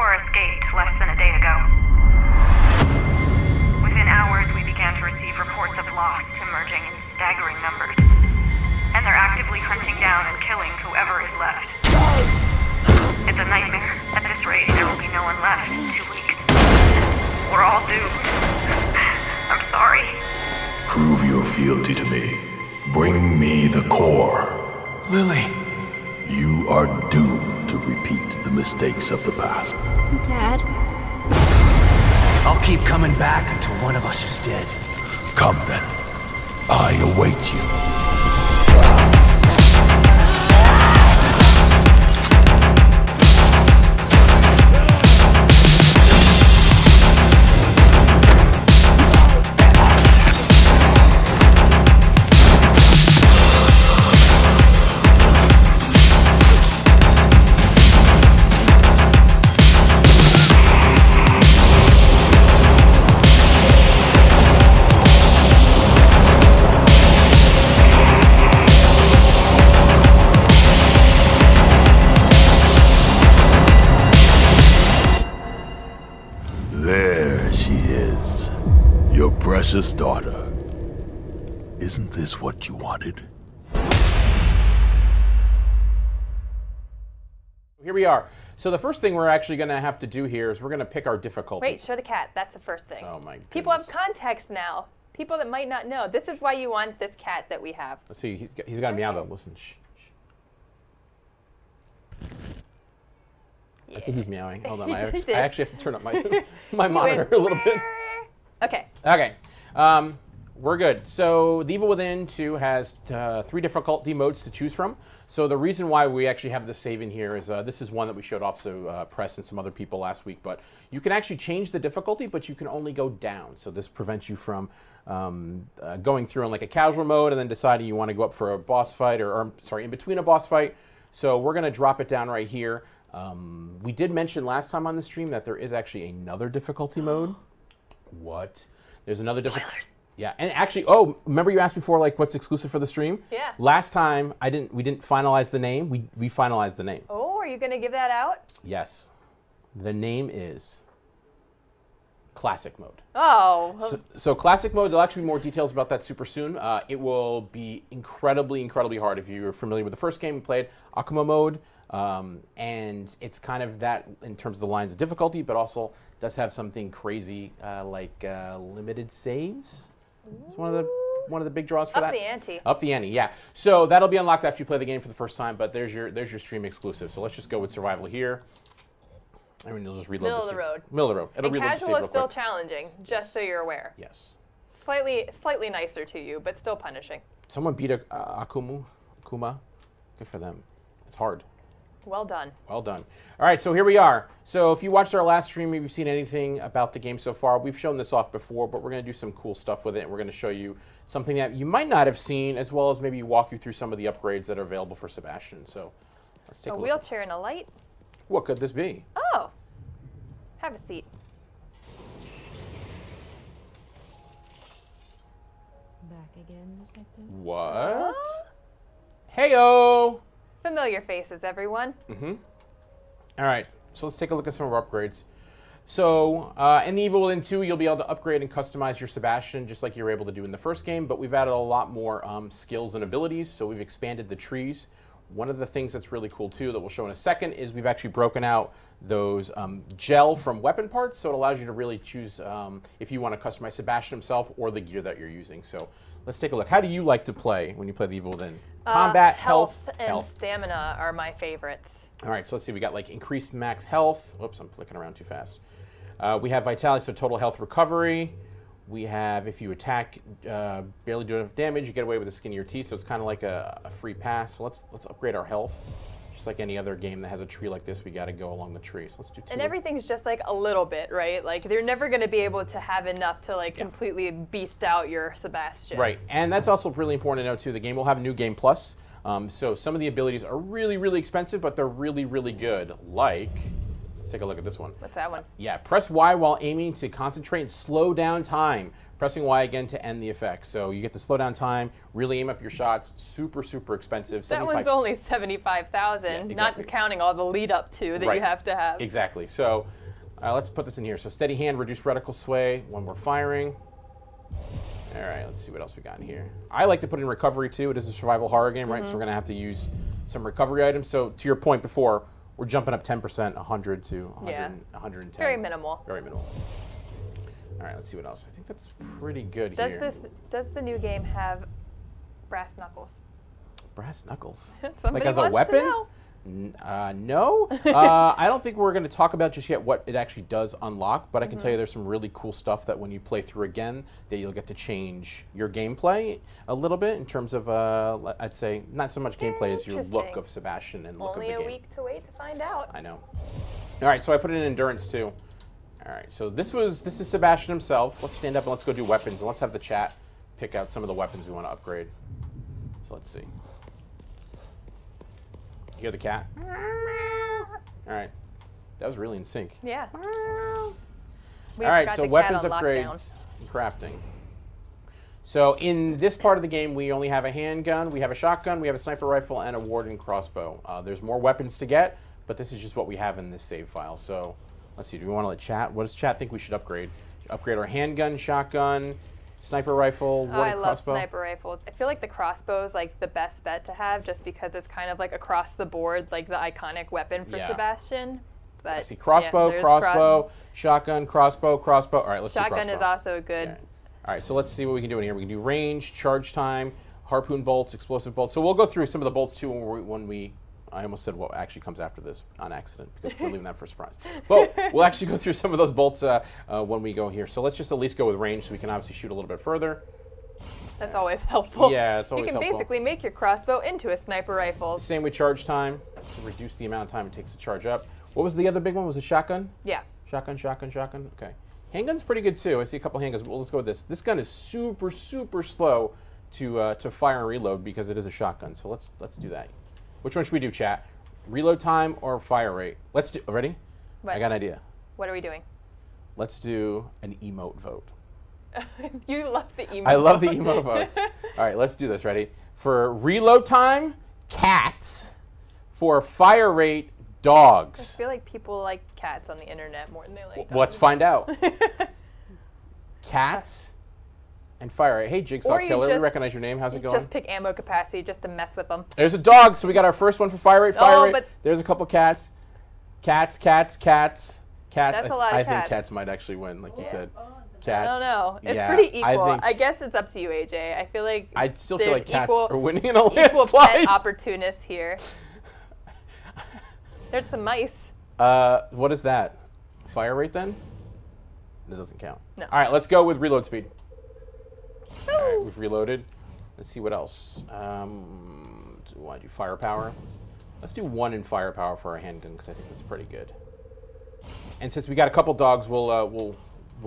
4 escaped less than a day ago. Within hours, we began to receive reports of loss emerging in staggering numbers. And they're actively hunting down and killing whoever is left. It's a nightmare. At this rate, there will be no one left in 2 weeks. We're all doomed. I'm sorry. Prove your fealty to me. Bring me the core. Lily. You are doomed to repeat the mistakes of the past. Dad? I'll keep coming back until one of us is dead. Come then. I await you. There she is. Your precious daughter. Isn't this what you wanted? Here we are. So the first thing we're actually going to have to do here is we're going to pick our difficulty. Wait, show the cat. That's the first thing. Oh my goodness. People have context now. People that might not know. This is why you want this cat that we have. Let's see. He's got to meow though. Listen. Shh. Yeah. I think he's meowing. Hold on. I He did. actually have to turn up my monitor a little bit. Okay. Okay. We're good. So The Evil Within 2 has 3 difficulty modes to choose from. So the reason why we actually have this save in here is this is one that we showed off to Press and some other people last week. But you can actually change the difficulty, but you can only go down. So this prevents you from going through in like a casual mode and then deciding you want to go up for a boss fight or sorry, in between a boss fight. So we're going to drop it down right here. We did mention last time on the stream that there is actually another difficulty mode. What? There's another difficulty. Yeah, and actually, oh, remember you asked before, like, what's exclusive for the stream? Yeah. Last time, we didn't finalize the name. We finalized the name. Oh, are you going to give that out? Yes. The name is Classic Mode. Oh. So Classic Mode, there'll actually be more details about that super soon. It will be incredibly, incredibly hard. If you're familiar with the first game we played, Akuma Mode, and it's kind of that in terms of the lines of difficulty, but also does have something crazy like limited saves. It's one of the big draws for that. Up the ante. Up the ante, yeah. So that'll be unlocked after you play the game for the first time, but there's your stream exclusive. So let's just go with survival here. I mean, you'll just reload Middle of the road. Middle of the road. It'll And reload the casual save is real still quick. challenging, just so you're aware. Yes. Slightly nicer to you, but still punishing. Someone beat Akuma. Good for them. It's hard. Well done. Well done. All right, so here we are. So if you watched our last stream, if you've seen anything about the game so far, we've shown this off before, but we're going to do some cool stuff with it, and we're going to show you something that you might not have seen, as well as maybe walk you through some of the upgrades that are available for Sebastian. So let's take a A look. wheelchair and a light? What could this be? Oh. Have a seat. Back again, Detective? What? Heyo! Familiar faces, everyone. All right, so let's take a look at some of our upgrades. So in The Evil Within 2, you'll be able to upgrade and customize your Sebastian just like you were able to do in the first game, but we've added a lot more skills and abilities, so we've expanded the trees. One of the things that's really cool, too, that we'll show in a second is we've actually broken out those gel from weapon parts, so it allows you to really choose if you want to customize Sebastian himself or the gear that you're using. So let's take a look. How do you like to play when you play The Evil Within? Combat, health, and stamina are my favorites. All right, so let's see. We got like increased max health. Whoops, I'm flicking around too fast. We have vitality, so total health recovery. We have if you attack, barely do enough damage, you get away with the skin of your teeth. So it's kind of like a free pass. So let's upgrade our health. Just like any other game that has a tree like this, we got to go along the tree. So let's do 2. And everything's just like a little bit, right? Like they're never going to be able to have enough to like completely beast out your Sebastian. Right, and that's also really important to know too. The game will have New Game Plus. So some of the abilities are really, really expensive, but they're really, really good. Like, Let's take a look at this one. What's that one? Yeah, press Y while aiming to concentrate and slow down time. Pressing Y again to end the effect. So you get to slow down time, really aim up your shots. Super, super expensive. That one's only 75,000, Yeah, exactly. not counting all the lead up to that Right. you have to have. Exactly. So let's put this in here. So steady hand, reduce reticle sway when we're firing. All right, let's see what else we got in here. I like to put in recovery too. It is a survival horror game, right? So we're gonna have to use some recovery items. So to your point before, we're jumping up 10%, 100 to 100, Yeah. 110. Very minimal. Very minimal. All right, let's see what else. I think that's pretty good Does here. does the new game have brass knuckles? Brass knuckles? Somebody like as a wants weapon? to know. No. I don't think we're going to talk about just yet what it actually does unlock, but I can tell you there's some really cool stuff that when you play through again, that you'll get to change your gameplay a little bit in terms of, I'd say, not so much gameplay as your look Interesting. of Sebastian and look Only of the a game. week to wait to find out. I know. All right, so I put in endurance too. All right, so this is Sebastian himself. Let's stand up and let's go do weapons, and let's have the chat pick out some of the weapons we want to upgrade. So let's see. You hear the cat? All right, that was really in sync. Yeah. All right, so weapons upgrades and crafting. So in this part of the game, we only have a handgun, we have a shotgun, we have a sniper rifle, and a Warden crossbow. There's more weapons to get, but this is just what we have in this save file. So let's see, do we want to let chat? What does chat think we should upgrade? Upgrade our handgun, shotgun, sniper rifle, Warden I love crossbow? sniper rifles. I feel like the crossbow is like the best bet to have just because it's kind of like across the board, like the iconic weapon for Yeah. Sebastian. But I see crossbow, yeah, there's crossbow, shotgun, crossbow, crossbow. All right, let's do Shotgun crossbow. is also good. Yeah. All right, so let's see what we can do in here. We can do range, charge time, harpoon bolts, explosive bolts. So we'll go through some of the bolts too when we I almost said what actually comes after this on accident because we're leaving that for a surprise. But we'll actually go through some of those bolts when we go here. So let's just at least go with range so we can obviously shoot a little bit further. That's always helpful. Yeah, it's always You can helpful. basically make your crossbow into a sniper rifle. Same with charge time to reduce the amount of time it takes to charge up. What was the other big one? Was it shotgun? Yeah. Shotgun, shotgun, shotgun. Okay. Handgun's pretty good too. I see a couple handguns. Well, let's go with this. This gun is super, super slow to fire and reload because it is a shotgun. So let's do that. Which one should we do, chat? Reload time or fire rate? Let's do. Ready? What? I got an idea. What are we doing? Let's do an emote vote. You love the emote. I love the emote votes. All right, let's do this. Ready? For reload time, cats. For fire rate, I dogs. feel like people like cats on the internet more than they like dogs. Let's find out. Cats and fire rate. Hey, Jigsaw Or you Killer, we just- recognize your name. How's it going? Just pick ammo capacity just to mess with them. There's a dog, so we got our first one for fire rate. Fire Oh, rate. but- There's a couple cats. Cats, cats, cats, cats. That's a lot of I think cats. cats might actually win, like you said. I Cats. don't know. It's Yeah, pretty equal. I think guess it's up to you, AJ. I feel like I still feel there's like cats equal, are winning in a equal landslide. pet opportunists here. There's some mice. What is that? Fire rate then? That doesn't count. No. All right, let's go with reload speed. All right, we've reloaded. Let's see what else. Do we want to do firepower? Let's do 1 in firepower for our handgun because I think that's pretty good. And since we got a couple dogs, we'll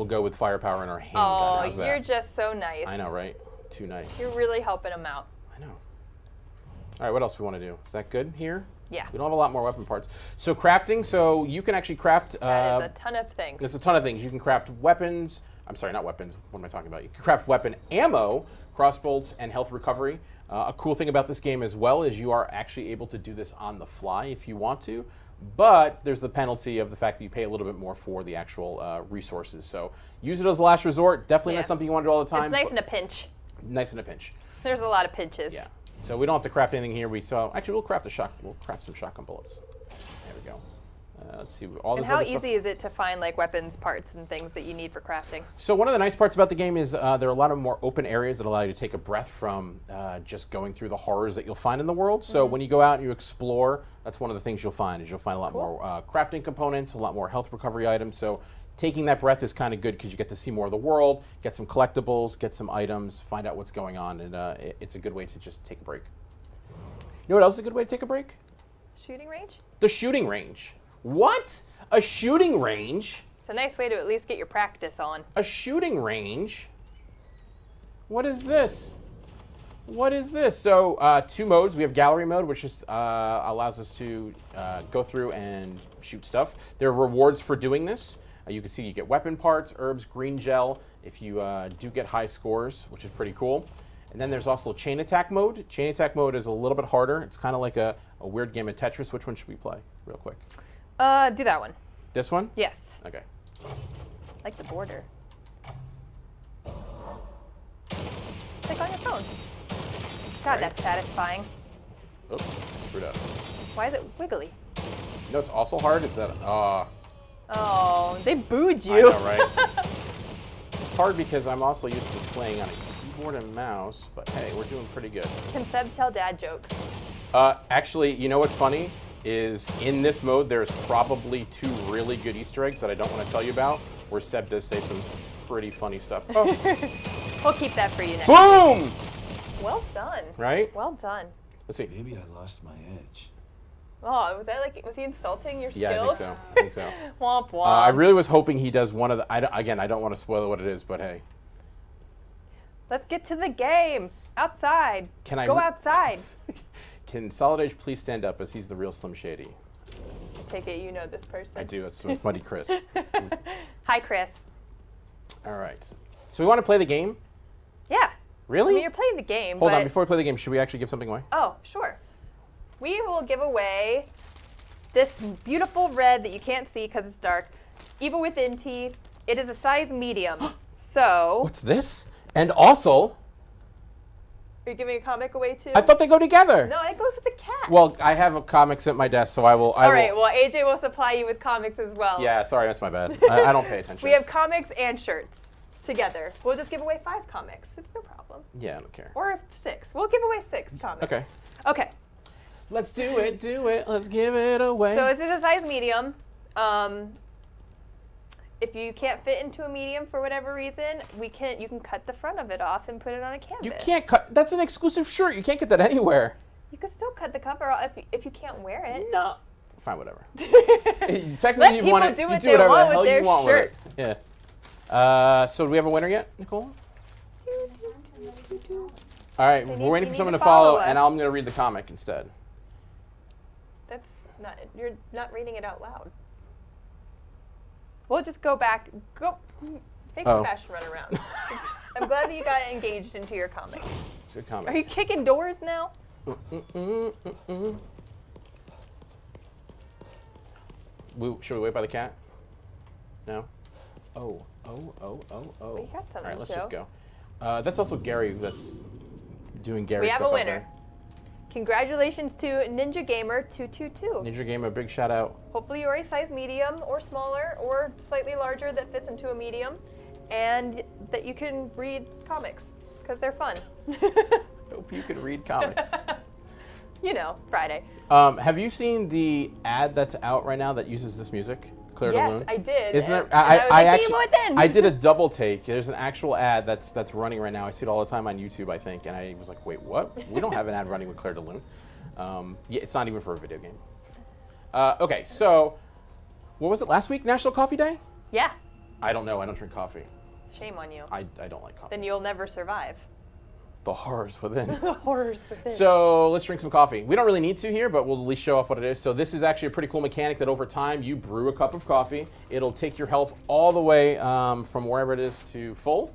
go with firepower in our handgun. Oh, How's that? you're just so nice. I know, right? Too nice. You're really helping them out. I know. All right, what else do we want to do? Is that good here? Yeah. We don't have a lot more weapon parts. So crafting, so you can actually craft... That is a ton of things. There's a ton of things. You can craft weapons. I'm sorry, not weapons. What am I talking about? You can craft weapon ammo, crossbolts, and health recovery. A cool thing about this game as well is you are actually able to do this on the fly if you want to, but there's the penalty of the fact that you pay a little bit more for the actual resources. So use it as a last resort. Definitely Yeah. not something you want to do all the time. It's nice but in a pinch. nice in a pinch. There's a lot of pinches. Yeah. So we don't have to craft anything here. Actually, we'll craft some shotgun bullets. There we go. Let's see. All And this how other easy stuff. is it to find like weapons parts and things that you need for crafting? So one of the nice parts about the game is there are a lot of more open areas that allow you to take a breath from just going through the horrors that you'll find in the world. So when you go out and you explore, that's one of the things you'll find is you'll find a lot more crafting components, a lot more health recovery items. So taking that breath is kind of good because you get to see more of the world, get some collectibles, get some items, find out what's going on, and it's a good way to just take a break. You know what else is a good way to take a break? Shooting range? The shooting range. What? A shooting range? It's a nice way to at least get your practice on. A shooting range? What is this? What is this? So 2 modes. We have gallery mode, which just allows us to go through and shoot stuff. There are rewards for doing this. You can see you get weapon parts, herbs, green gel, if you do get high scores, which is pretty cool. And then there's also chain attack mode. Chain attack mode is a little bit harder. It's kind of like a weird game of Tetris. Which one should we play real quick? Do that one. This one? Yes. Okay. Like the border. Click on your phone. God, Right. that's satisfying. Oops, screwed up. Why is it wiggly? You know what's also hard is that, Oh, they booed I you. know, right? It's hard because I'm also used to playing on a keyboard and mouse, but hey, we're doing pretty good. Can Seb tell dad jokes? Actually, you know what's funny is in this mode, there's probably 2 really good Easter eggs that I don't want to tell you about, where Seb does say some pretty funny stuff. Oh, We'll keep that for you next. boom! Well done. Right? Well done. Let's see. Maybe I lost my edge. Oh, was he insulting your Yeah, skills? I think so. Womp womp. I really was hoping he does one of the. Again, I don't want to spoil what it is, but hey. Let's get to the game. Outside. Can I Go outside. Can Solid Age please stand up as he's the real Slim Shady? Take it you know this person. I do. It's with Muddy Chris. Hi, Chris. All right. So we want to play the game? Yeah. Really? I mean, you're playing the game, Hold but... on. Before we play the game, should we actually give something away? Oh, sure. We will give away this beautiful red that you can't see because it's dark. Evil Within tea. It is a size medium. So... What's this? And also, Are you giving a comic away too? I thought they go together. No, it goes with the cat. Well, I have a comics at my desk, so I will. All right, well, AJ will supply you with comics as well. Yeah, sorry, that's my bad. I don't pay attention. We have comics and shirts together. We'll just give away 5 comics. It's no problem. Yeah, I don't care. Or 6. We'll give away 6 comics. Okay. Okay. Let's do it. Let's give it away. So this is a size medium. If you can't fit into a medium for whatever reason, you can cut the front of it off and put it on a canvas. You can't cut. That's an exclusive shirt. You can't get that anywhere. You can still cut the cover off if you can't wear it. No. Fine, whatever. Let Technically, you people want it. do You what do they whatever want the hell with their you want shirt. with it. Yeah. So do we have a winner yet, Nicole? All right, They we're need- waiting they for need someone to to follow, follow and us. I'm going to read the comic instead. That's not. You're not reading it out loud. We'll just go back. Go. Make Oh. Sebastian run around. I'm glad that you got engaged into your comic. It's a good comic. Are you kicking doors now? Should we wait by the cat? No? Oh. We got All something right, to let's show. just go. That's also Gary that's doing Gary We have stuff a out winner. there. Congratulations to Ninja Gamer 222. Ninja Game, a big shout out. Hopefully you're a size medium or smaller or slightly larger that fits into a medium, and that you can read comics because they're fun. Hope you can read comics. You know, Friday. Have you seen the ad that's out right now that uses this music? Claire de Yes, Lune? I did. Isn't and- it? and I was like, actually, "Evil Within." I did a double take. There's an actual ad that's running right now. I see it all the time on YouTube, I think, and I was like, wait, what? We don't have an ad running with Claire de Lune. Yeah, it's not even for a video game. Okay, so what was it last week? National Coffee Day? Yeah. I don't know. I don't drink coffee. Shame on you. I don't like coffee. Then you'll never survive. The horrors within. The horrors within. So let's drink some coffee. We don't really need to here, but we'll at least show off what it is. So this is actually a pretty cool mechanic that over time you brew a cup of coffee. It'll take your health all the way from wherever it is to full.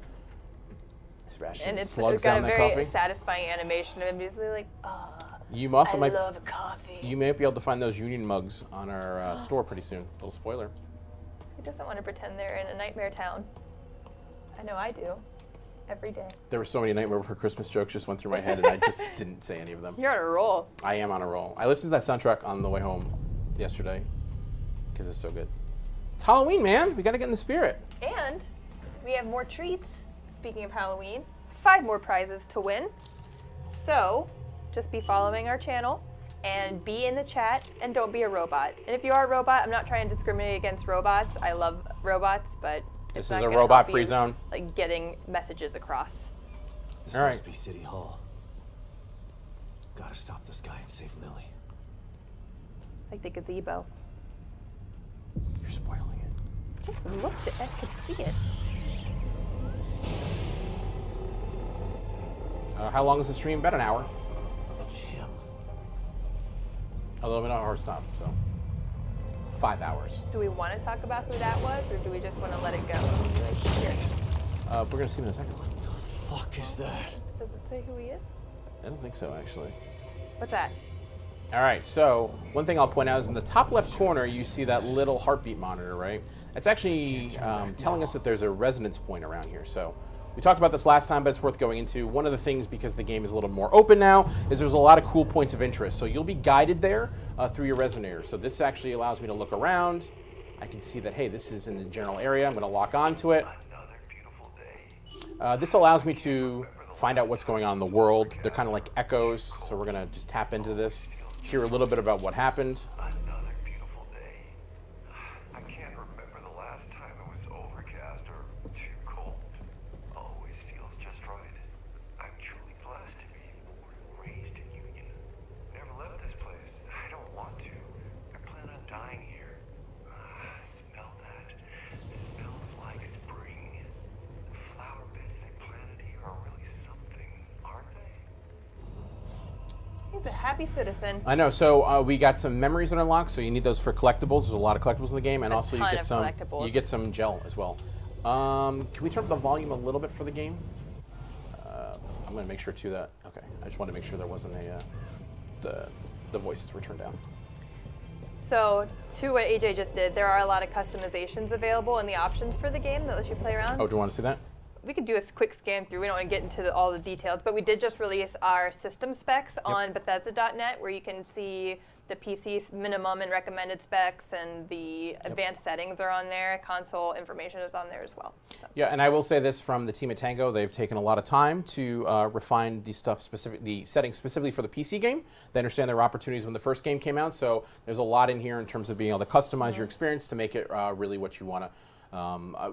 Sebastian and it's slugs got down a that very coffee. satisfying animation of him usually like, You also I might love coffee. you may be able to find those Union mugs on our store pretty soon. Little spoiler. Who doesn't want to pretend they're in a nightmare town? I know I do. Every day. There were so many Nightmare Before Christmas jokes just went through my head, and I just didn't say any of them. You're on a roll. I am on a roll. I listened to that soundtrack on the way home yesterday because it's so good. It's Halloween, man. We got to get in the spirit. And we have more treats. Speaking of Halloween, 5 more prizes to win. So just be following our channel and be in the chat and don't be a robot. And if you are a robot, I'm not trying to discriminate against robots. I love robots, but This it's is not a gonna robot help free you, zone. Like getting messages across. This All must right. be City Hall. Gotta stop this guy and save Lily. Like the gazebo. You're spoiling it. Just looked at it, I could see it. How long is the stream? About an hour. It's him. Although we don't hard stop, so 5 hours. Do we want to talk about who that was, or do we just want to let it go? Like, here. We're gonna see him in a second. What the fuck is that? Does it say who he is? I don't think so, actually. What's that? All right, so one thing I'll point out is in the top left corner, you see that little heartbeat monitor, right? That's actually telling us that there's a resonance point around here. So we talked about this last time, but it's worth going into. One of the things, because the game is a little more open now, is there's a lot of cool points of interest. So you'll be guided there through your resonator. So this actually allows me to look around. I can see that, hey, this is in the general area. I'm going to lock onto it. This allows me to find out what's going on in the world. They're kind of like echoes, so we're going to just tap into this, hear a little bit about what happened. Another beautiful day. I can't remember the last time it was overcast or too cold. Always feels just right. I'm truly blessed to be born and raised in Union. Never left this place. I don't want to. I plan on dying here. Smell that. It smells like spring. The flower beds they planted here are really something, aren't they? He's a happy citizen. I know. So we got some memories that unlock. So you need those for collectibles. There's a lot of collectibles in the game, and also you ton get of some. collectibles. You get some gel as well. Can we turn up the volume a little bit for the game? I'm going to make sure too that. Okay. I just wanted to make sure there wasn't a the voices were turned down. So, to what AJ just did, there are a lot of customizations available in the options for the game that lets you play around. Oh, do you want to see that? We could do a quick scan through. We don't want to get into all the details, but we did just release our system specs on Bethesda.net, where you can see the PC minimum and recommended specs, and the advanced settings are on there. Console information is on there as well. So. Yeah, and I will say this from the team at Tango: they've taken a lot of time to refine the settings specifically for the PC game. They understand there were opportunities when the first game came out, so there's a lot in here in terms of being able to customize your experience to make it really what you want to.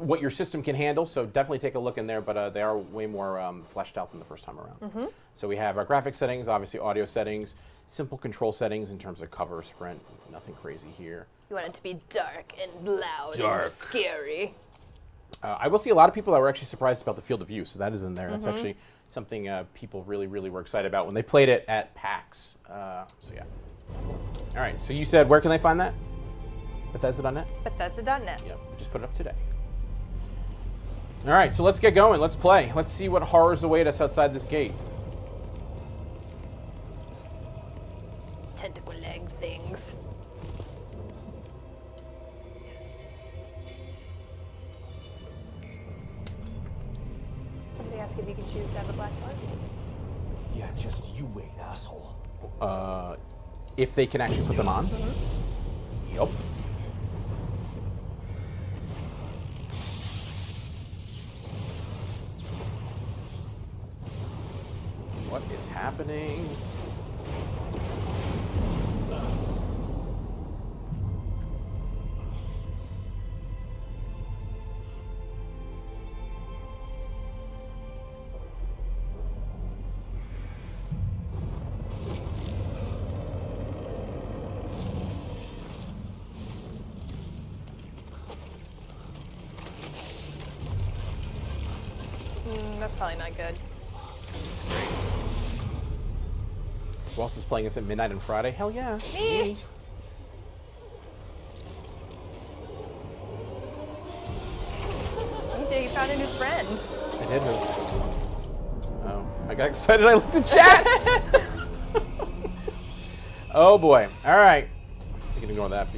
What your system can handle, so definitely take a look in there, but they are way more fleshed out than the first time around. So we have our graphic settings, obviously audio settings, simple control settings in terms of cover, sprint, nothing crazy here. You want it to be dark and loud Dark. and scary. I will see a lot of people that were actually surprised about the field of view, so that is in there. That's actually something people really were excited about when they played it at PAX. So yeah. All right, so you said where can they find that? Bethesda.net? Bethesda.net. Yeah, just put it up today. All right, so let's get going. Let's play. Let's see what horrors await us outside this gate. Tentacle leg things. Somebody asked if you can choose to have a black horse. Yeah, just you wait, asshole. If they can actually put them on. Yep. What is happening? That's probably not good. Who else is playing this at midnight on Friday? Hell yeah. Me. AJ, you found a new friend. I did move. Oh, I got excited. I looked at chat. Oh boy. All right. You can ignore that.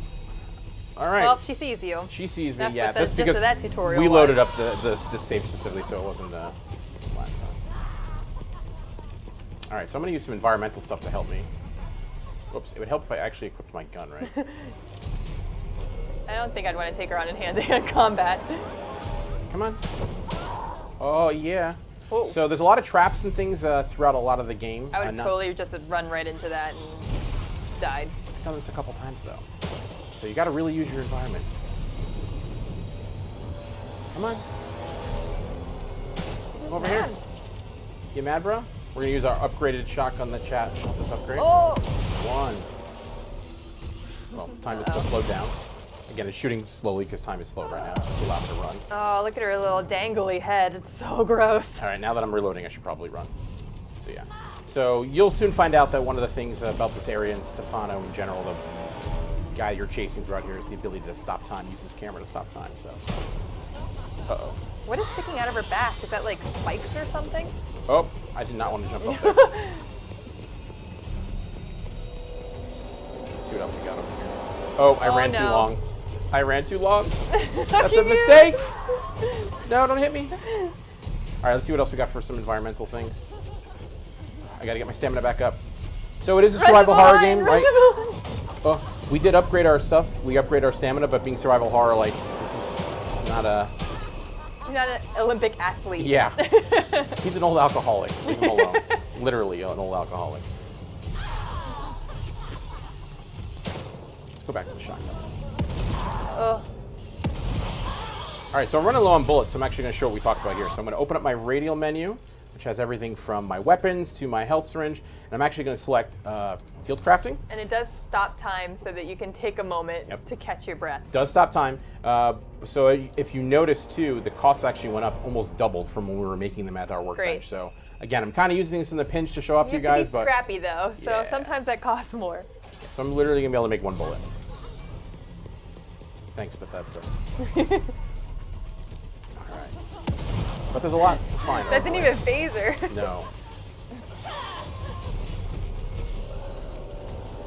All right. Well, she sees you. She sees me. That's Yeah, what that's the because gist of that tutorial we was. loaded up the save specifically, so it wasn't last time. All right, so I'm gonna use some environmental stuff to help me. Whoops, it would help if I actually equipped my gun, right? I don't think I'd want to take her on in hand-to-hand combat. Come on. Oh yeah. Whoa. So there's a lot of traps and things throughout a lot of the game. I would not- totally just run right into that and died. I've done this a couple times though. So you got to really use your environment. Come on. Come over here. Mad. You mad, bro? We're gonna use our upgraded shotgun in the chat. Help us upgrade. Oh! 1. Well, time is still slowed down. Again, it's shooting slowly because time is slow right now. It's allowed to run. Oh, look at her little dangly head. It's so gross. All right, now that I'm reloading, I should probably run. So yeah. So you'll soon find out that one of the things about this area and Stefano in general, the guy you're chasing throughout here, is the ability to stop time, use his camera to stop time, so. Uh-oh. What is sticking out of her back? Is that like spikes or something? Oh, I did not want to jump up there. Let's see what else we got over here. Oh, I ran too long. I ran too long. That's a mistake. No, don't hit me. All right, let's see what else we got for some environmental things. I got to get my stamina back up. So it is a survival horror game, right? Oh, we did upgrade our stuff. We upgrade our stamina, but being survival horror, like, this is not a... You're not an Olympic athlete. Yeah. He's an old alcoholic. Leave him alone. Literally an old alcoholic. Let's go back to the shotgun. Oh. All right, so I'm running low on bullets, so I'm actually going to show what we talked about here. So I'm going to open up my radial menu, which has everything from my weapons to my health syringe, and I'm actually going to select field crafting. And it does stop time so that you can take a moment to catch your breath. Does stop time. So if you notice too, the costs actually went up, almost doubled from when we were making them at our workbench. Great. So again, I'm kind of using this in the pinch to show off to you have guys, to be but scrappy though, so yeah. sometimes that costs more. So I'm literally gonna be able to make one bullet. Thanks, Bethesda. All right, but there's a lot to find. That didn't even phase her. No.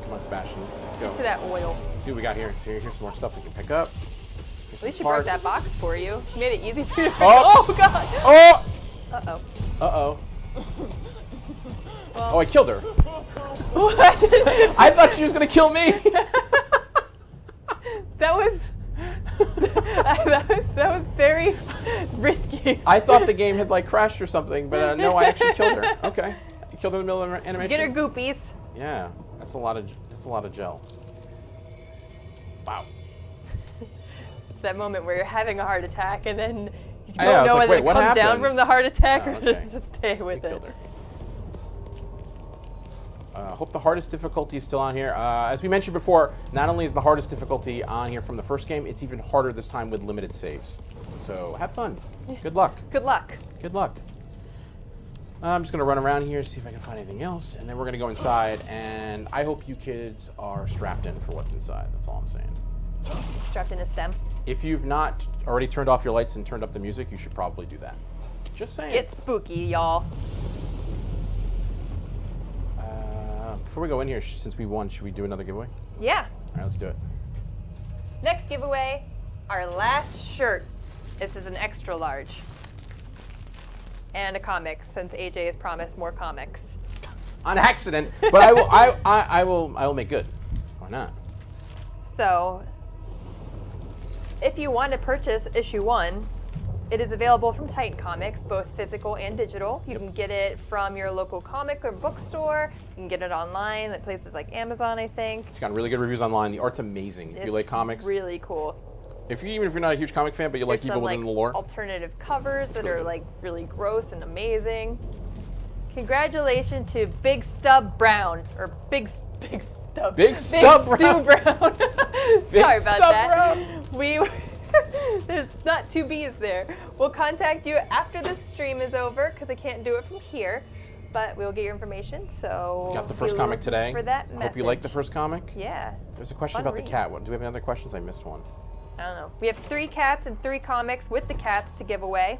Come on, Sebastian. Let's go. To that oil. Let's see what we got here. So here's some more stuff we can pick up. At least she broke that box for you. She made it easy for you to Oh! Oh god! Oh! Uh-oh. Uh-oh. Well, Oh, I killed her. what? I thought she was gonna kill me. That was very risky. I thought the game had like crashed or something, but no, I actually killed her. Okay, I killed her in the middle of animation. Get her goopies. Yeah, that's a lot of gel. Wow. That moment where you're having a heart attack and then you I know, I don't was know like, whether wait, to what come down happened? from the heart attack Oh, or okay. just stay with We it. killed her. Hope the hardest difficulty is still on here. As we mentioned before, not only is the hardest difficulty on here from the first game, it's even harder this time with limited saves. So have fun. Good luck. Good luck. Good luck. I'm just going to run around here, see if I can find anything else, and then we're going to go inside, and I hope you kids are strapped in for what's inside. That's all I'm saying. Strapped in a stem. If you've not already turned off your lights and turned up the music, you should probably do that. Just saying. Get spooky, y'all. Before we go in here, since we won, should we do another giveaway? Yeah. All right, let's do it. Next giveaway, our last shirt. This is an extra large. And a comic, since AJ has promised more comics. On accident, but I will make good. Why not? So, if you want to purchase issue 1, it is available from Titan Comics, both physical and digital. You can get it from your local comic or bookstore. You can get it online at places like Amazon, I think. It's gotten really good reviews online. The art's amazing. If you like comics, Really cool. even if you're not a huge comic fan, but you like There's Evil some Within the lore. alternative covers that really are good. like really gross and amazing. Congratulations to Big Stub Brown or Big Stub. Big Stub Stu Brown. Brown. Sorry about Stub that. Brown. There's not 2 B's there. We'll contact you after this stream is over because I can't do it from here, but we'll get your information. So Got the first be comic looking today. For that I hope you like the message. first comic. Yeah. There's a question Fun about the read. cat. Do we have any other questions? I missed one. I don't know. We have 3 cats and 3 comics with the cats to give away,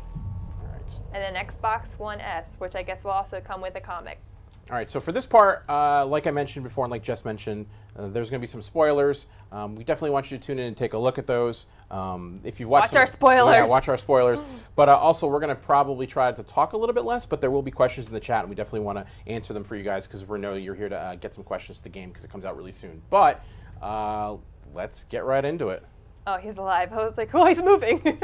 All right. and an Xbox One S, which I guess will also come with a comic. All right, so for this part, like I mentioned before and like Jess mentioned, there's going to be some spoilers. We definitely want you to tune in and take a look at those. If you've watched Watch our spoilers. Yeah, watch our spoilers. But also, we're going to probably try to talk a little bit less, but there will be questions in the chat, and we definitely want to answer them for you guys because we know you're here to get some questions to the game because it comes out really soon. But let's get right into it. Oh, he's alive. I was like, oh, he's moving.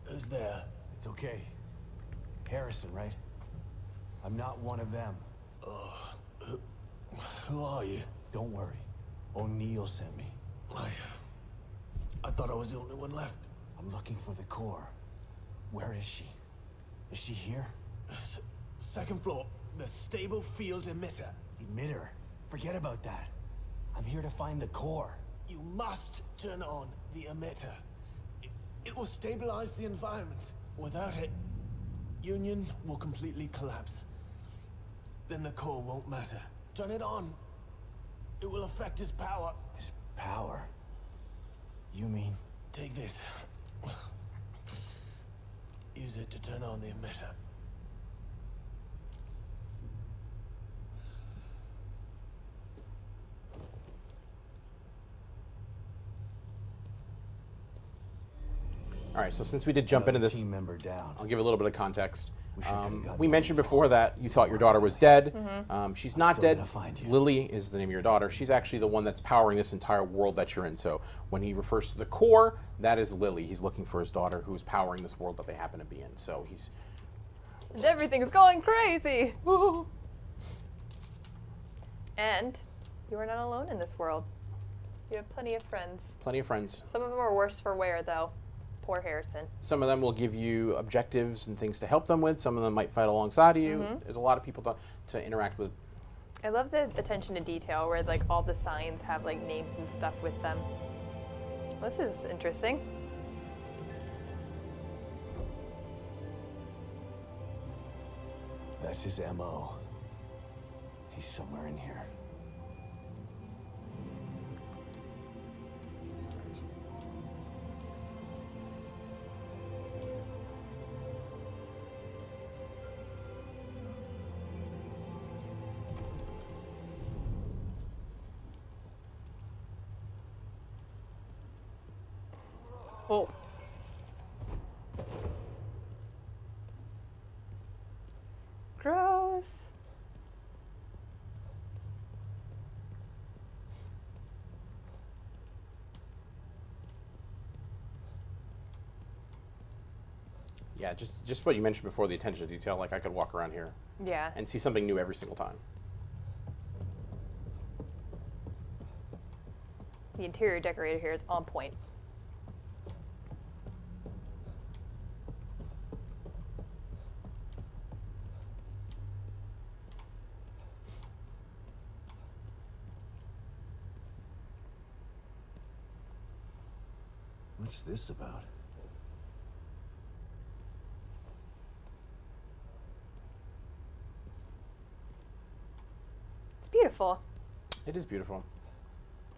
Who's there? It's okay. Harrison, right? I'm not one of them. Who are you? Don't worry. O'Neill sent me. I thought I was the only one left. I'm looking for the core. Where is she? Is she here? Second floor, the stable field emitter. Emitter. Forget about that. I'm here to find the core. You must turn on the emitter. It will stabilize the environment. Without it, Union will completely collapse. Then the core won't matter. Turn it on. It will affect his power. His power? You mean? Take this. Use it to turn on the emitter. All right, so since we did jump into this, team member down. I'll give a little bit of context. Wish I could've gotten We more mentioned info. before that you thought your daughter was dead. She's not still dead. gonna find you. Lily is the name of your daughter. She's actually the one that's powering this entire world that you're in. So when he refers to the core, that is Lily. He's looking for his daughter who's powering this world that they happen to be in. So he's... And everything's going crazy. And you are not alone in this world. You have plenty of friends. Plenty of friends. Some of them are worse for wear, though. Poor Harrison. Some of them will give you objectives and things to help them with. Some of them might fight alongside of you. There's a lot of people to interact with. I love the attention to detail where like all the signs have like names and stuff with them. Well, this is interesting. That's his MO. He's somewhere in here. Oh. Gross. Yeah, just what you mentioned before, the attention to detail. Like I could walk around here Yeah. and see something new every single time. The interior decorator here is on point. What's this about? It's beautiful. It is beautiful.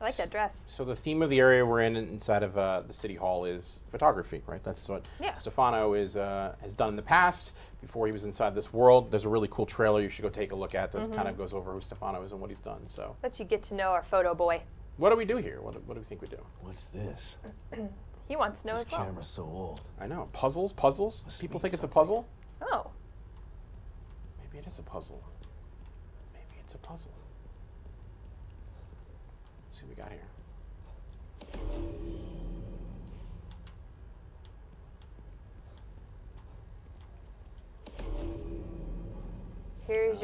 I like that dress. So the theme of the area we're in inside of the city hall is photography, right? That's what Yeah. Stefano has done in the past before he was inside this world. There's a really cool trailer you should go take a look at that kind of goes over who Stefano is and what he's done. So Lets you get to know our photo boy. what do we do here? What do we think we do? What's this? He wants to know This as well. camera's so old. I know. Puzzles? People mean think it's a puzzle? Oh. Maybe it is a puzzle. Maybe it's a puzzle. Let's see what we got here. Here's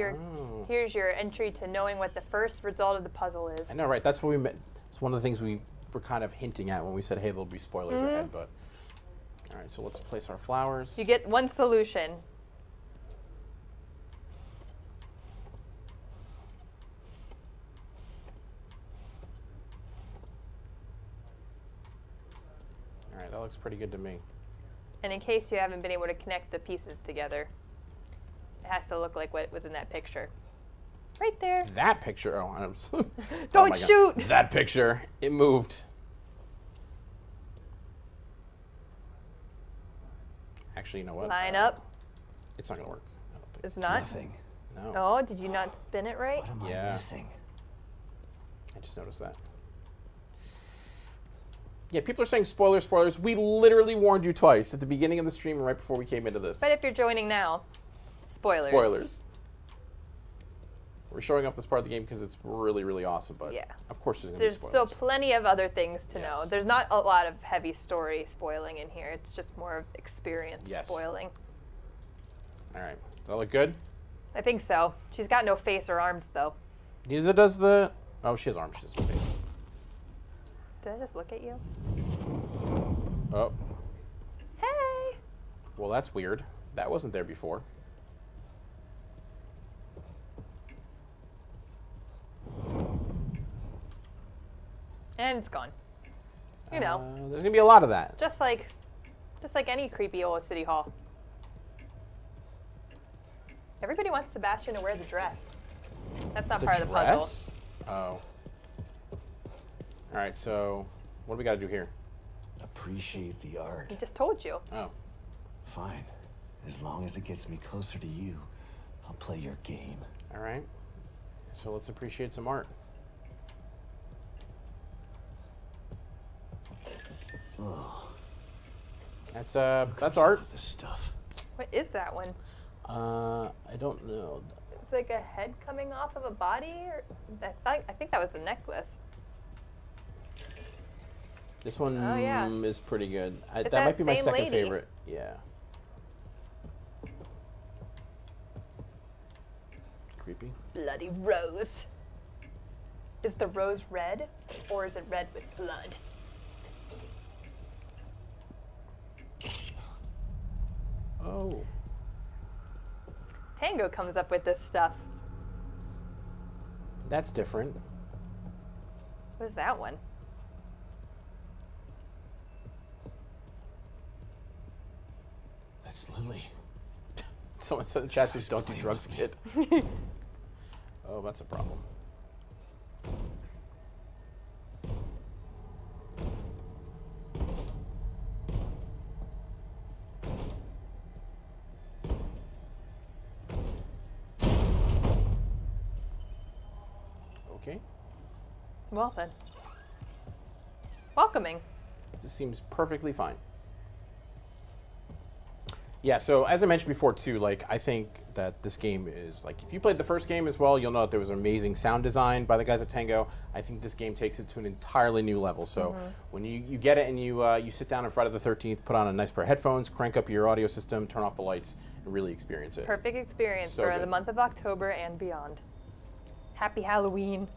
your entry to knowing what the first result of the puzzle is. I know, right? That's what we meant. It's one of the things we were kind of hinting at when we said, hey, there'll be spoilers ahead, but... All right, so let's place our flowers. You get one solution. All right, that looks pretty good to me. And in case you haven't been able to connect the pieces together, it has to look like what was in that picture. Right there. That picture, oh, I'm Don't my God. shoot! That picture, it moved. Actually, you know what? Line up. It's not gonna work. I don't think. It's not. Nothing. No. Oh, did you not spin it right? What am Yeah. I missing? I just noticed that. Yeah, people are saying spoilers, spoilers. We literally warned you twice at the beginning of the stream and right before we came into this. But if you're joining now, spoilers. Spoilers. We're showing off this part of the game because it's really, really awesome, but Yeah. of course there's going to be There's spoilers. still plenty of other things to know. Yes. There's not a lot of heavy story spoiling in here. It's just more of experience Yes. spoiling. All right. Does that look good? I think so. She's got no face or arms, though. Neither does the... Oh, she has arms. She has no face. Did I just look at you? Oh. Hey! Well, that's weird. That wasn't there before. And it's gone. You know, There's going to be a lot of that. just like Just like any creepy old city hall. Everybody wants Sebastian to wear the dress. That's not part of the puzzle. Dress? Oh. Alright, so what do we gotta do here? Appreciate the art. He just told you. Oh. Fine. As long as it gets me closer to you, I'll play your game. Alright. So let's appreciate some art. Ugh. That's Who comes up art. with this stuff. What is that one? I don't know. It's like a head coming off of a body, or I think that was the necklace. This one Oh, yeah. is pretty good. It's That might that be my same second lady. favorite. Yeah. Creepy. Bloody rose. Is the rose red, or is it red with blood? Oh. Tango comes up with this stuff. That's different. What's that one? That's Lily. Someone said in the chat says, "Don't do playing drugs, with me." kid." Oh, that's a problem. Okay. Well then. Welcoming. This seems perfectly fine. Yeah, so as I mentioned before too, like I think that this game is like if you played the first game as well, you'll know that there was amazing sound design by the guys at Tango. I think this game takes it to an entirely new level. So when you get it and you sit down on Friday the 13th, put on a nice pair of headphones, crank up your audio system, turn off the lights, and really experience it. Perfect experience So for good. the month of October and beyond. Happy Halloween.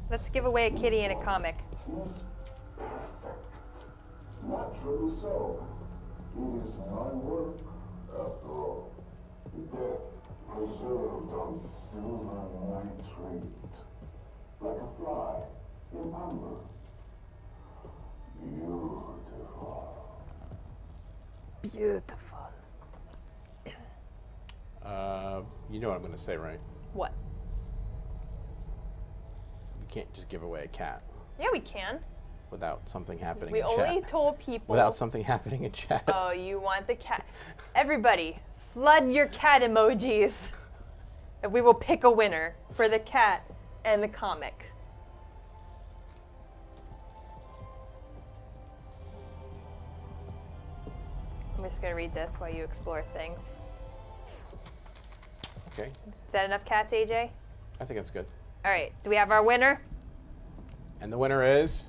Let's give away a kitty and a comic. Naturally so. It is my work, after all. Death preserved on silver nitrate. Like a fly in amber. Beautiful. Beautiful. You know what I'm going to say, right? What? You can't just give away a cat Yeah, we can. without something happening We in only chat. told people. Without something happening in chat. Oh, you want the cat. Everybody, flood your cat emojis. And we will pick a winner for the cat and the comic. I'm just going to read this while you explore things. Okay, Is that enough cats, AJ? I think that's good. All right, do we have our winner? And the winner is...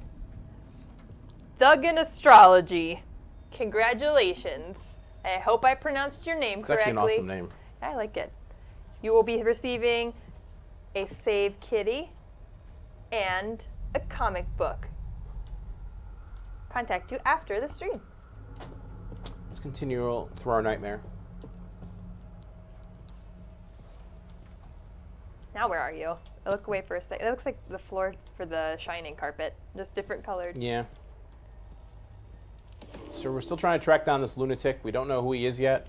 Thug in Astrology. Congratulations. I hope I pronounced your name It's correctly. actually an awesome name. I like it. You will be receiving a Save Kitty and a comic book. Contact you after the stream. Let's continue through our nightmare. Now where are you? I look away for a second. It looks like the floor for the Shining carpet, just different colored. Yeah. So we're still trying to track down this lunatic. We don't know who he is yet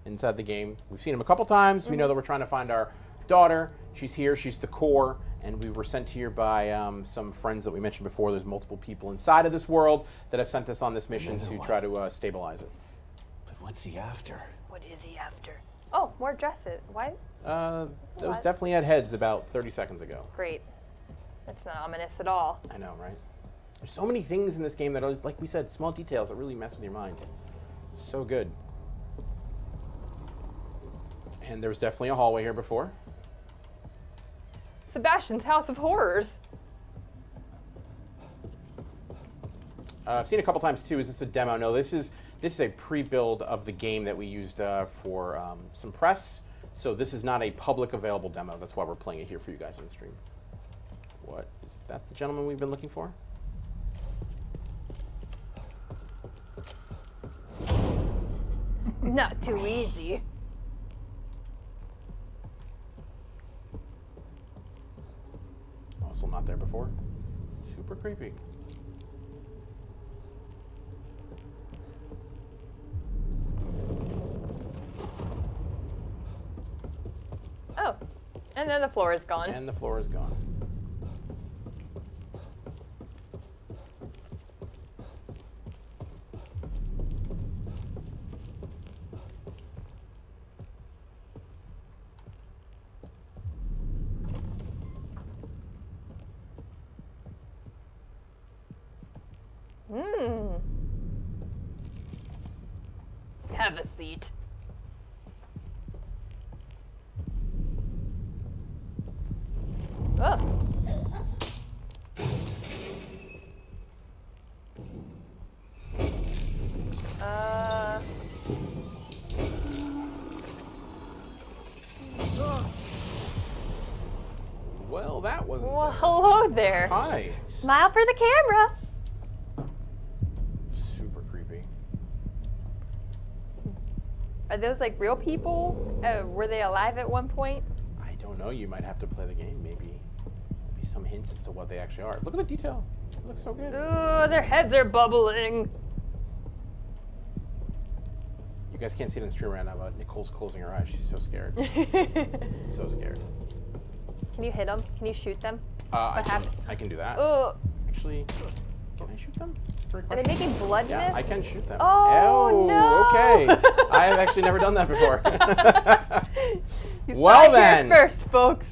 inside the game. We've seen him a couple times. We know that we're trying to find our daughter. She's here. She's the core. And we were sent here by some friends that we mentioned before. There's multiple people inside of this world that have sent us on this mission Another to one. try to stabilize it. But what's he after? What is he after? Oh, more dresses. Why? Those What? definitely had heads about 30 seconds ago. Great. That's not ominous at all. I know, right? There's so many things in this game that are, like we said, small details that really mess with your mind. So good. And there was definitely a hallway here before. Sebastian's House of Horrors. I've seen a couple times too. Is this a demo? No, this is a pre-build of the game that we used for some press. So this is not a public available demo. That's why we're playing it here for you guys on the stream. What is that? The gentleman we've been looking for? Not too easy. Also not there before. Super creepy. Oh, and then the floor is gone. And the floor is gone. Have a seat. Oh. Well, that wasn't Well, there. hello there. Hi. Smile for the camera. Super creepy. Are those like real people? Were they alive at one point? I don't know. You might have to play the game. Maybe some hints as to what they actually are. Look at the detail. It looks so good. Ooh, their heads are bubbling. You guys can't see it in the stream right now, but Nicole's closing her eyes. She's so scared. So scared. Can you hit them? Can you shoot them? I happened? can do that. Ooh, Actually, can I shoot them? That's a great are they question. making blood Yeah, mist? I can shoot them. Oh, no. Okay. I have actually never done that before. You saw Well it here then. first, folks.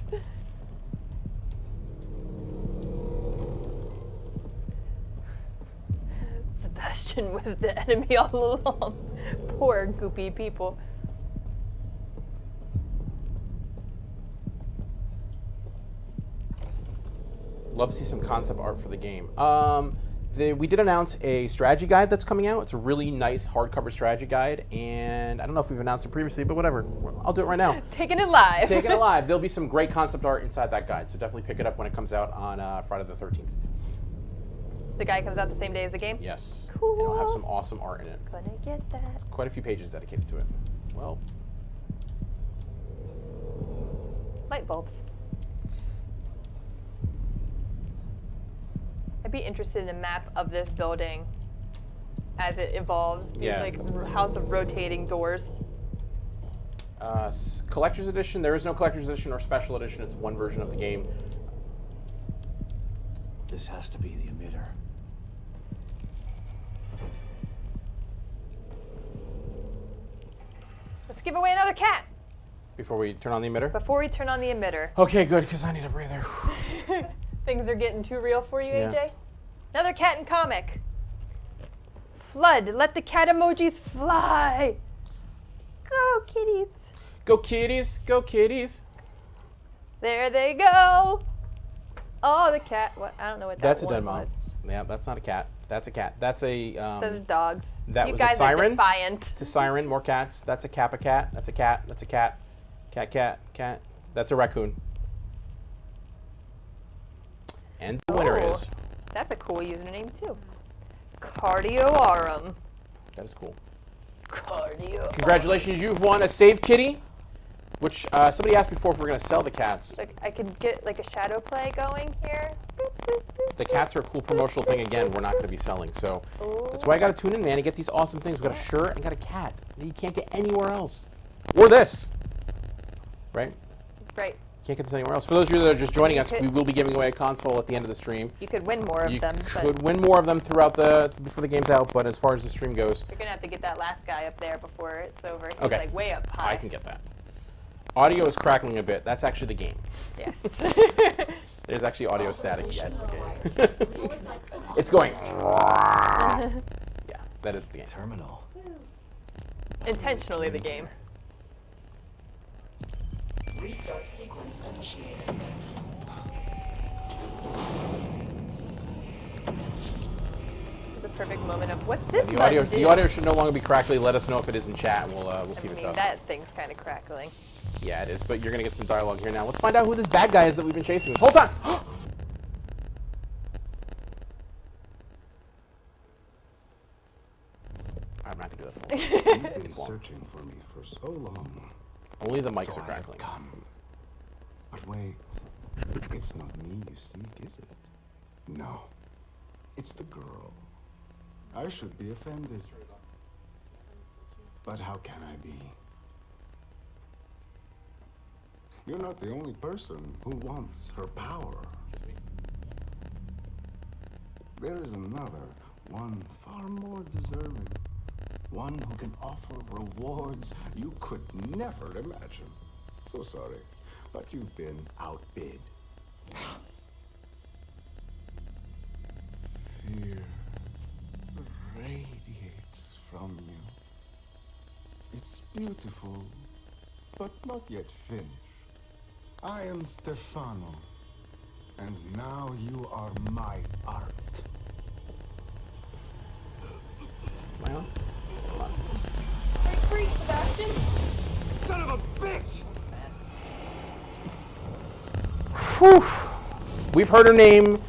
Sebastian was the enemy all along. Poor goopy people. Love to see some concept art for the game. We did announce a strategy guide that's coming out. It's a really nice hardcover strategy guide, and I don't know if we've announced it previously, but whatever. I'll do it right now. Taking it live. Taking it live. There'll be some great concept art inside that guide, so definitely pick it up when it comes out on Friday the 13th. The guy comes out the same day as the game? Yes. Cool. And it'll have some awesome art in it. Gonna get that. Quite a few pages dedicated to it. Well, Light bulbs. I'd be interested in a map of this building as it evolves. Yeah. Like house of rotating doors. collector's edition. There is no collector's edition or special edition. It's one version of the game. This has to be the emitter. Let's give away another cat Before we turn on the emitter? before we turn on the emitter. Okay, good, because I need a breather. Things are getting too real for you, Yeah. AJ? Another cat and comic. Flood, let the cat emojis fly. Go, kitties. Go kitties, go kitties. There they go. Oh, the cat. What? I don't know what that That's a one dead mom. was. Yeah, that's not a cat. That's a cat. That's a Those are dogs. that you was a guys siren? are defiant. it's a siren. More cats. That's a kappa cat. That's a cat. That's a cat. Cat. That's a raccoon. And the winner Oh. is. That's a cool username too. Cardioarum. That is cool. Cardio. Congratulations, you've won a save kitty, which somebody asked before if we're going to sell the cats. Like I could get like a shadow play going here. Boop, boop, boop, The cats are a cool promotional thing. Again, we're not going to be selling, so Ooh. that's why I got to tune in, man, and get these awesome things. We got a shirt and got a cat that you can't get anywhere else, or this, right? Right. Can't get this anywhere else. For those of you that are just joining us, could- we will be giving away a console at the end of the stream. You could win more of You them, could but win more of them throughout before the game's out. But as far as the stream goes, you're gonna have to get that last guy up there before it's over. He's Okay. like way up high. I can get that. Audio is crackling a bit. That's actually the game. Yes. There's actually audio static. Yeah, it's the game. It's going. Yeah, that is the game. Terminal. Intentionally the game. Restart sequence initiated. It's a perfect moment of what's this? The audio, button the do? audio should no longer be crackly. Let us know if it is in chat, and we'll see I if it's mean, us. that thing's kind of crackling. Yeah, it is. But you're gonna get some dialogue here now. Let's find out who this bad guy is that we've been chasing this whole time. I'm not gonna do that. You've been searching for me for so long. Only the mics So are I have crackling. come. But wait, It's not me you seek, is it? No. It's the girl. I should be offended. But how can I be? You're not the only person who wants her power. There is another, one far more deserving. One who can offer rewards you could never imagine. So sorry, but you've been outbid. Fear radiates from you. It's beautiful, but not yet finished. I am Stefano, and now you are my art. Am I on? Come on. Break free, Sebastian! Son of a bitch! Whew. We've heard her name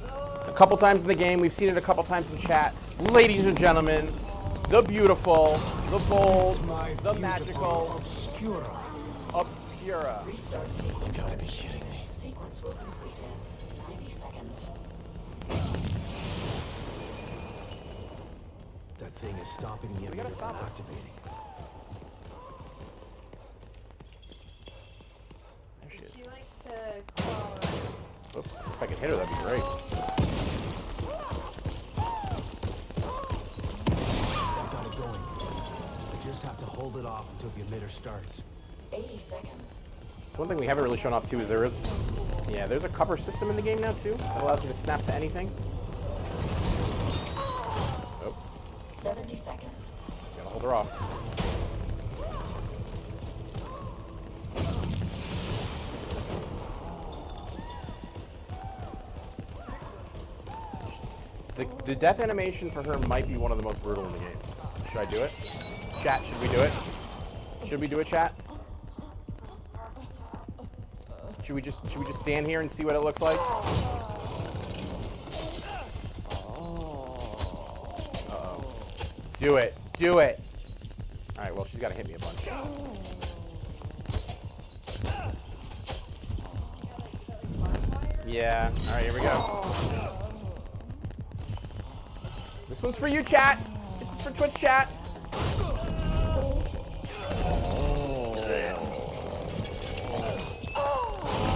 a couple times in the game. We've seen it a couple times in chat. Ladies and gentlemen, the beautiful, the bold, the magical Obscura. Restart sequence. You gotta be kidding me. Sequence will complete in 90 seconds. That thing is stopping the emitter from activating. There she is. She likes to crawl around. Oops. If I could hit her, that'd be great. I got it going. I just have to hold it off until the emitter starts. 80 seconds. So one thing we haven't really shown off too is there's a cover system in the game now too that allows you to snap to anything. Oh, 70 seconds. gotta hold her off. The death animation for her might be one of the most brutal in the game. Should I do it? Chat, should we do it? Should we do it, chat? Should we just stand here and see what it looks like? Uh-oh. Do it. Do it. All right, well, she's got to hit me a bunch. Yeah. All right, here we go. This one's for you, chat. This is for Twitch chat.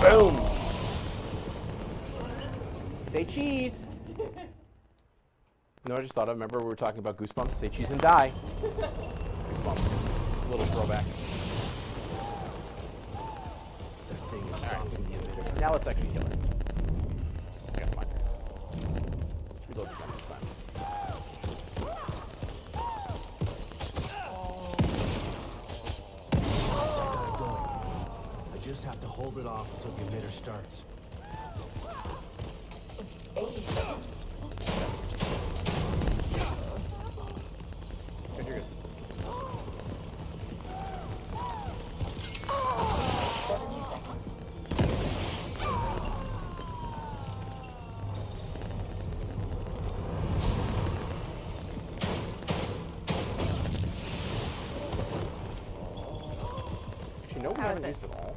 Boom. Say cheese. No, I just thought of, remember we were talking about Goosebumps? Say cheese and die. Goosebumps. Little throwback. That thing is stopping the emitter from Now let's actually kill her. I gotta find her. Let's reload the gun this time. I just have to hold it off until the emitter starts. 80 seconds. Good, you're good. 70 seconds. Actually, no, we How haven't is used it all.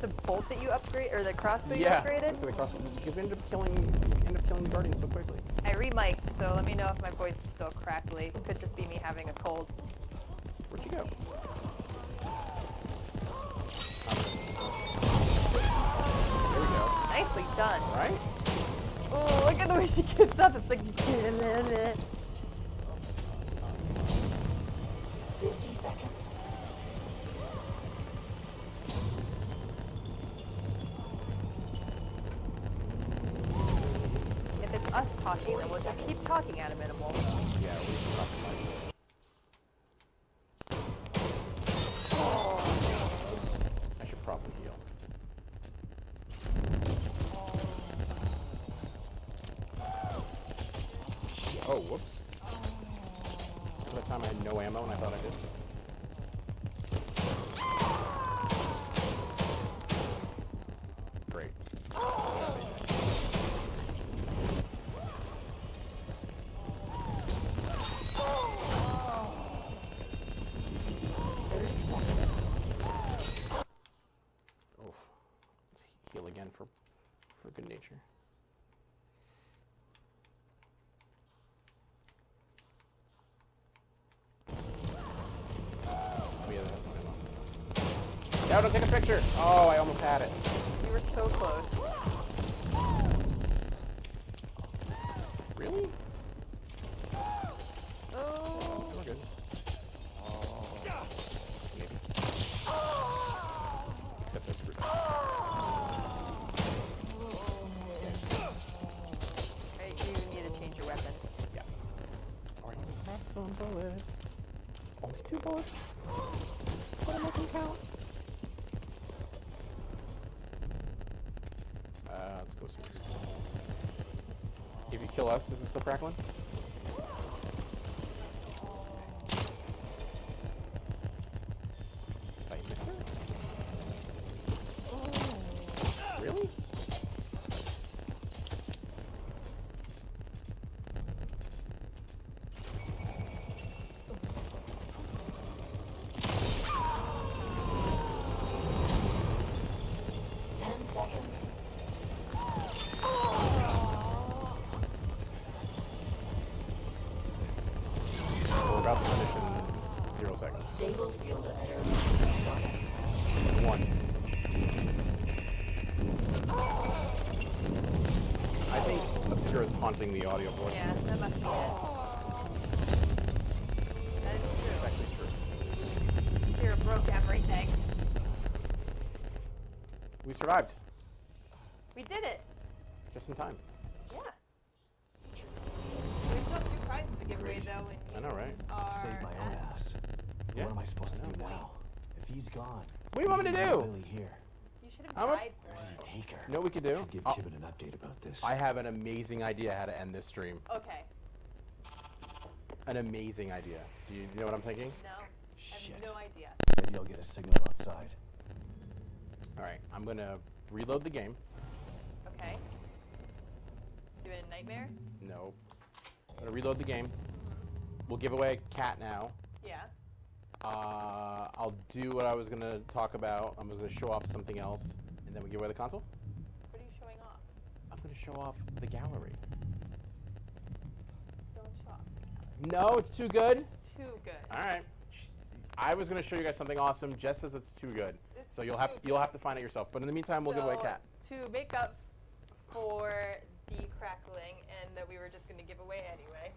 The bolt that you upgrade, or the crossbow you Yeah, upgraded? so the crossbow, because we ended up killing the guardian so quickly. I remiked, so let me know if my voice is still crackly. Could just be me having a cold. Where'd you go? There we go. Nicely done. Right? Oh, look at the way she gets up. It's like. 50 seconds. If it's us talking, then we'll just keep talking at a minimal. Yeah, we stopped the mic. I should probably heal. Oh, whoops. That time I had no ammo and I thought I did. Great. Oof. fine for good nature. Oh yeah, that's my ammo. No, don't take a picture! Oh, I almost had it. You were so close. Really? Oh. We're good. Maybe. Except I screwed up. Okay, you need to change your weapon. Yeah. Or you have some bullets. Only 2 bullets? What am I making count? Let's go some. If you kill us, is this still crackling? Did I miss her? Really? We're about to finish in 0 seconds. Stable field of energy. 1. I think Obscura is haunting the audio board. Yeah, that must be it. That is It's true. actually true. Spirit broke everything. We survived. We did it. Just in time. Yeah. We've got 2 prizes to give away though. I know, right? Saved my own ass. Yeah. What am I supposed to do now? If he's gone, What do you want me to do? Lily here. You should have I'm a- died. Where do you take her? You know what we could do? Should give Oh, Kibben an update about this. I have an amazing idea how to end this stream. Okay. An amazing idea. Do you know what I'm thinking? No. I Shit. have no idea. Maybe I'll get a signal outside. All right, I'm gonna reload the game. Okay. Do it in Nightmare? No. I'm gonna reload the game. We'll give away a cat now. Yeah. I'll do what I was gonna talk about. I'm gonna show off something else, and then we give away the console. What are you showing off? I'm gonna show off the gallery. Don't show off. No, it's too good. It's too good. All right. I was gonna show you guys something awesome. Jess says it's too good, It's so you'll too have to find it yourself. But in the meantime, we'll give away a cat. To make up for the crackling and that we were just going to give away anyway,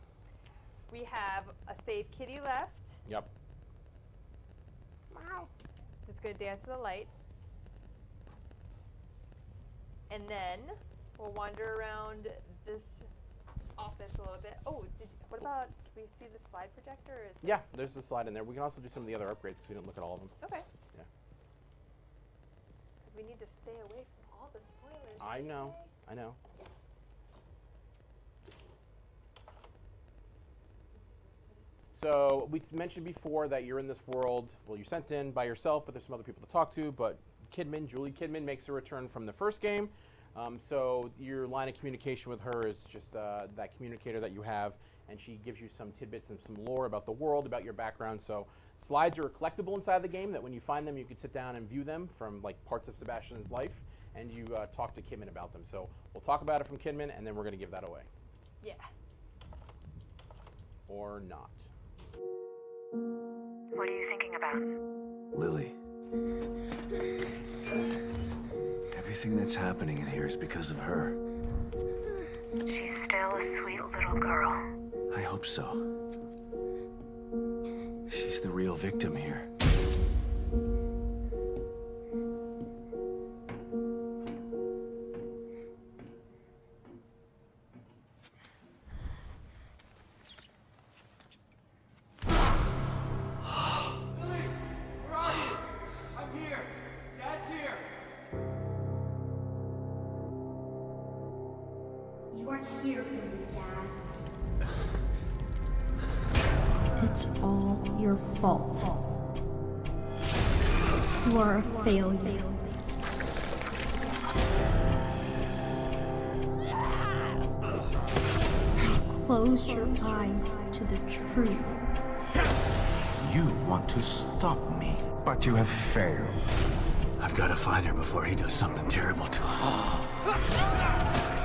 we have a Save Kitty left. Yep. That's going to dance in the light. And then we'll wander around this office a little bit. Oh, what about, can we see the slide projector? Or is Yeah, there's the slide in there. We can also do some of the other upgrades because we didn't look at all of them. Okay. Yeah. Because we need to stay away from all the spoilers. I know. okay? I know. So we mentioned before that you're in this world. Well, you're sent in by yourself, but there's some other people to talk to. But Julie Kidman makes a return from the first game. So your line of communication with her is just that communicator that you have, and she gives you some tidbits and some lore about the world, about your background. So slides are collectible inside the game that when you find them, you can sit down and view them from like parts of Sebastian's life, and you talk to Kidman about them. So we'll talk about it from Kidman, and then we're going to give that away. Yeah. Or not. What are you thinking about? Lily. Everything that's happening in here is because of her. She's still a sweet little girl. I hope so. She's the real victim here. Where are you? I'm here. Dad's here. You aren't here for me, Dad. It's all your fault. You are a failure. Close your eyes to the truth. You want to stop me, but you have failed. I've got to find her before he does something terrible to her.